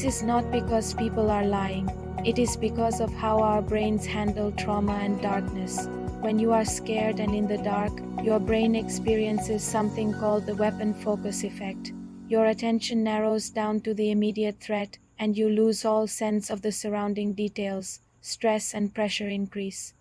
This is not because people are lying. It is because of how our brains handle trauma and darkness. When you are scared and in the dark, your brain experiences something called the weapon focus effect. Your attention narrows down to the immediate threat, and you lose all sense of the surrounding details. Stress and pressure increase.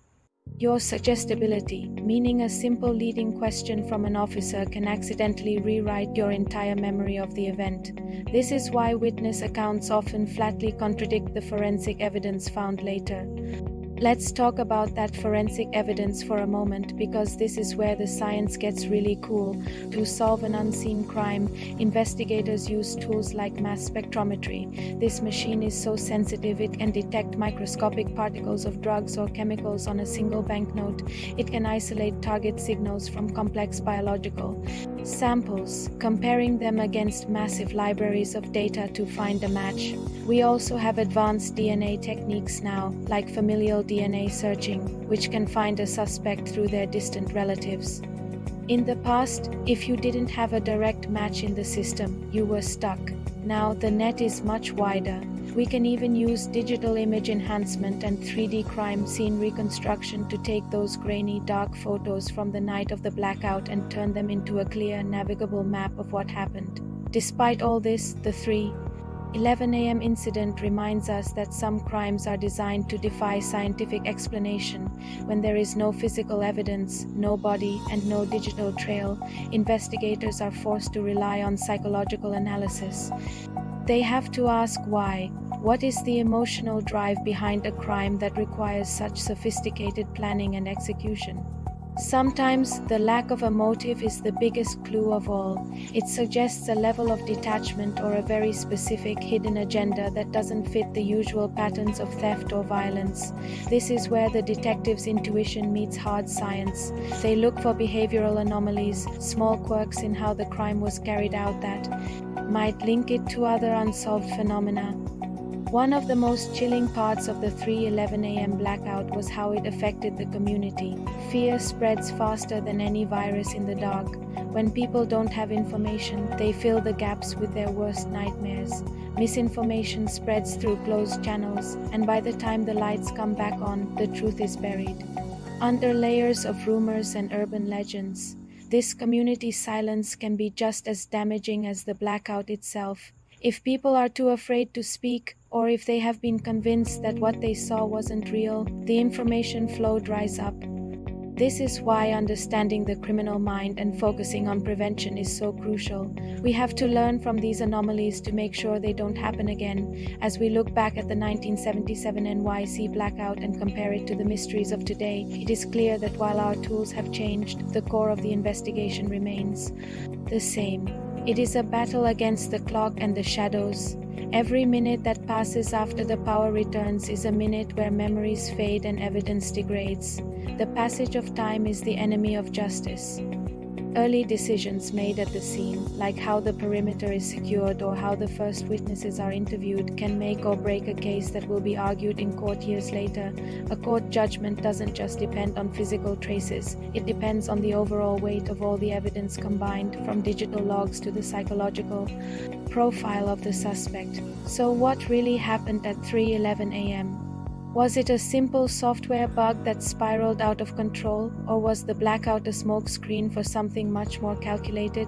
Your suggestibility, meaning a simple leading question from an officer can accidentally rewrite your entire memory of the event. This is why witness accounts often flatly contradict the forensic evidence found later. Let's talk about that forensic evidence for a moment, because this is where the science gets really cool. To solve an unseen crime, investigators use tools like mass spectrometry. This machine is so sensitive it can detect microscopic particles of drugs or chemicals on a single banknote. It can isolate target signals from complex biological samples, comparing them against massive libraries of data to find a match. We also have advanced DNA techniques now, like familial DNA searching, which can find a suspect through their distant relatives. In the past, if you didn't have a direct match in the system, you were stuck. Now the net is much wider. We can even use digital image enhancement and 3D crime scene reconstruction to take those grainy, dark photos from the night of the blackout and turn them into a clear, navigable map of what happened. Despite all this, the 3:11 a.m. incident reminds us that some crimes are designed to defy scientific explanation. When there is no physical evidence, no body, and no digital trail, investigators are forced to rely on psychological analysis. They have to ask why. What is the emotional drive behind a crime that requires such sophisticated planning and execution? Sometimes the lack of a motive is the biggest clue of all. It suggests a level of detachment or a very specific hidden agenda that doesn't fit the usual patterns of theft or violence. This is where the detective's intuition meets hard science. They look for behavioral anomalies, small quirks in how the crime was carried out that might link it to other unsolved phenomena. One of the most chilling parts of the 3:11 a.m. blackout was how it affected the community. Fear spreads faster than any virus in the dark. When people don't have information, they fill the gaps with their worst nightmares. Misinformation spreads through closed channels, and by the time the lights come back on, the truth is buried under layers of rumors and urban legends. This community silence can be just as damaging as the blackout itself. If people are too afraid to speak, or if they have been convinced that what they saw wasn't real, the information flow dries up. This is why understanding the criminal mind and focusing on prevention is so crucial. We have to learn from these anomalies to make sure they don't happen again. As we look back at the 1977 NYC blackout and compare it to the mysteries of today, it is clear that while our tools have changed, the core of the investigation remains the same. It is a battle against the clock and the shadows. Every minute that passes after the power returns is a minute where memories fade and evidence degrades. The passage of time is the enemy of justice. Early decisions made at the scene, like how the perimeter is secured or how the first witnesses are interviewed, can make or break a case that will be argued in court years later. A court judgment doesn't just depend on physical traces, it depends on the overall weight of all the evidence combined, from digital logs to the psychological profile of the suspect. So what really happened at 3:11 a.m.? Was it a simple software bug that spiraled out of control, or was the blackout a smokescreen for something much more calculated?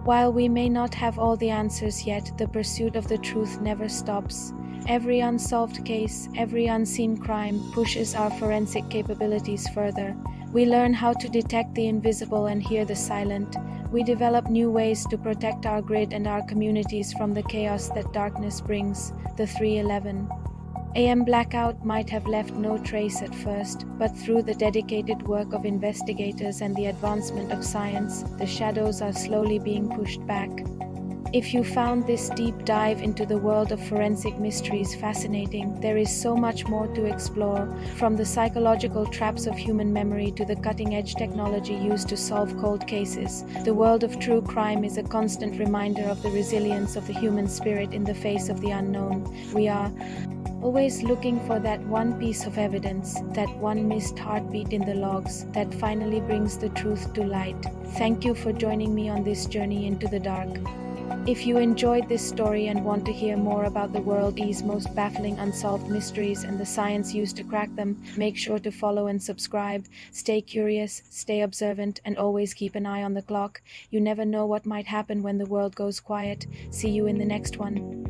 While we may not have all the answers yet, the pursuit of the truth never stops. Every unsolved case, every unseen crime pushes our forensic capabilities further. We learn how to detect the invisible and hear the silent. We develop new ways to protect our grid and our communities from the chaos that darkness brings. The 3:11 a.m. blackout might have left no trace at first, but through the dedicated work of investigators and the advancement of science, the shadows are slowly being pushed back. If you found this deep dive into the world of forensic mysteries fascinating, there is so much more to explore, from the psychological traps of human memory to the cutting-edge technology used to solve cold cases. The world of true crime is a constant reminder of the resilience of the human spirit in the face of the unknown. We are always looking for that one piece of evidence, that one missed heartbeat in the logs, that finally brings the truth to light. Thank you for joining me on this journey into the dark. If you enjoyed this story and want to hear more about the world's most baffling unsolved mysteries and the science used to crack them, make sure to follow and subscribe. Stay curious, stay observant, and always keep an eye on the clock. You never know what might happen when the world goes quiet. See you in the next one.